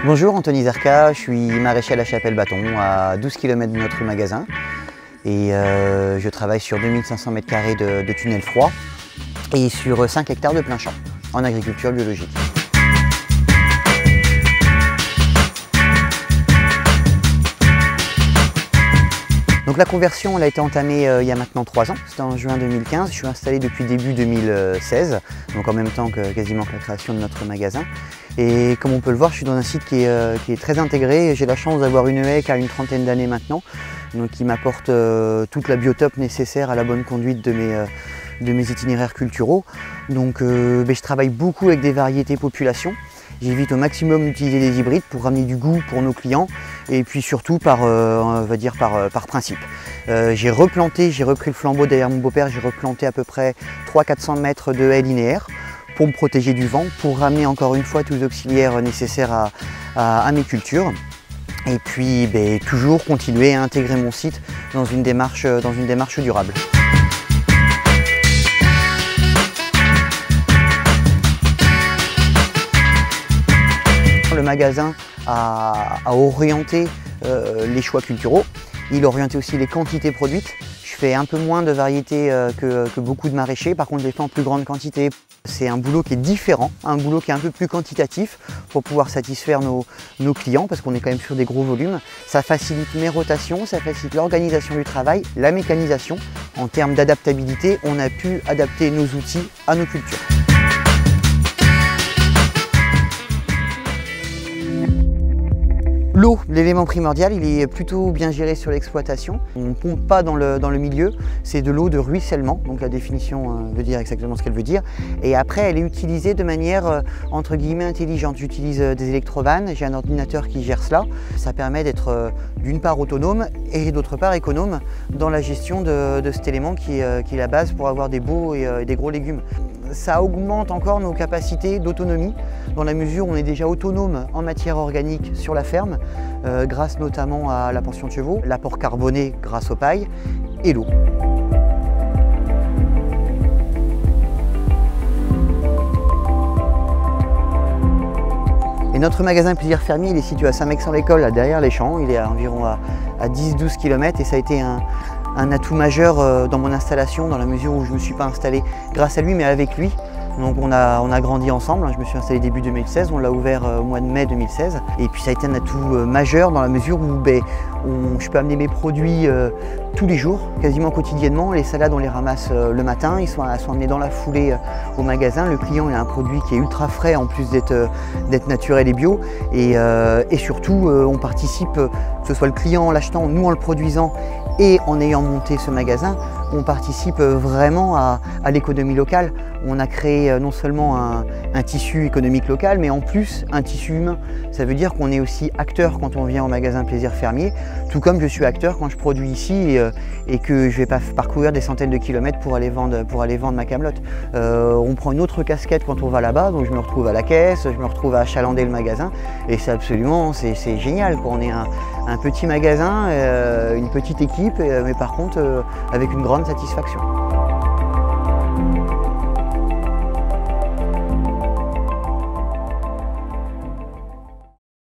Bonjour, Anthony Zerka, je suis maraîcher à la Chapelle-Bâton, à 12 km de notre magasin. Et je travaille sur 2500 m² de tunnel froid et sur 5 hectares de plein champ, en agriculture biologique. Donc la conversion elle a été entamée il y a maintenant 3 ans, c'était en juin 2015. Je suis installé depuis début 2016, donc en même temps que quasiment que la création de notre magasin. Et comme on peut le voir, je suis dans un site qui est très intégré. J'ai la chance d'avoir une haie qui a une trentaine d'années maintenant, donc qui m'apporte toute la biotope nécessaire à la bonne conduite de mes itinéraires culturaux. Donc je travaille beaucoup avec des variétés populations. J'évite au maximum d'utiliser des hybrides pour ramener du goût pour nos clients et puis surtout par principe. J'ai repris le flambeau derrière mon beau-père, j'ai replanté à peu près 300-400 mètres de haies linéaires pour me protéger du vent, pour ramener encore une fois tous les auxiliaires nécessaires à mes cultures. Et puis toujours continuer à intégrer mon site dans une démarche durable. Le magasin a orienté les choix culturaux, il a orienté aussi les quantités produites. Je fais un peu moins de variétés que beaucoup de maraîchers, par contre je les fais en plus grande quantité. C'est un boulot qui est différent, un boulot qui est un peu plus quantitatif pour pouvoir satisfaire nos clients parce qu'on est quand même sur des gros volumes. Ça facilite mes rotations, ça facilite l'organisation du travail, la mécanisation. En termes d'adaptabilité, on a pu adapter nos outils à nos cultures. L'eau, l'élément primordial, il est plutôt bien géré sur l'exploitation. On ne pompe pas dans le milieu, c'est de l'eau de ruissellement, donc la définition veut dire exactement ce qu'elle veut dire. Et après, elle est utilisée de manière entre guillemets intelligente. J'utilise des électrovannes, j'ai un ordinateur qui gère cela. Ça permet d'être d'une part autonome et d'autre part économe dans la gestion de cet élément qui est la base pour avoir des beaux et des gros légumes. Ça augmente encore nos capacités d'autonomie dans la mesure où on est déjà autonome en matière organique sur la ferme grâce notamment à la pension de chevaux, l'apport carboné grâce aux pailles et l'eau. Et notre magasin Plaisir Fermier, il est situé à Saint-Mexan-l'École, derrière les champs. Il est à environ à 10-12 km et ça a été un atout majeur dans mon installation dans la mesure où je ne me suis pas installé grâce à lui mais avec lui. Donc on a grandi ensemble, je me suis installé début 2016, on l'a ouvert au mois de mai 2016 et puis ça a été un atout majeur dans la mesure où je peux amener mes produits tous les jours, quasiment quotidiennement. Les salades on les ramasse le matin, ils sont amenés dans la foulée au magasin. Le client il a un produit qui est ultra frais en plus d'être naturel et bio et surtout on participe, que ce soit le client en l'achetant, nous en le produisant et en ayant monté ce magasin, on participe vraiment à l'économie locale. On a créé non seulement un tissu économique local, mais en plus un tissu humain. Ça veut dire qu'on est aussi acteur quand on vient au magasin Plaisir Fermier, tout comme je suis acteur quand je produis ici et que je ne vais pas parcourir des centaines de kilomètres pour aller vendre ma camelote. On prend une autre casquette quand on va là-bas, donc je me retrouve à la caisse, je me retrouve à achalander le magasin et c'est génial. On est un petit magasin, une petite équipe, mais par contre avec une grande satisfaction.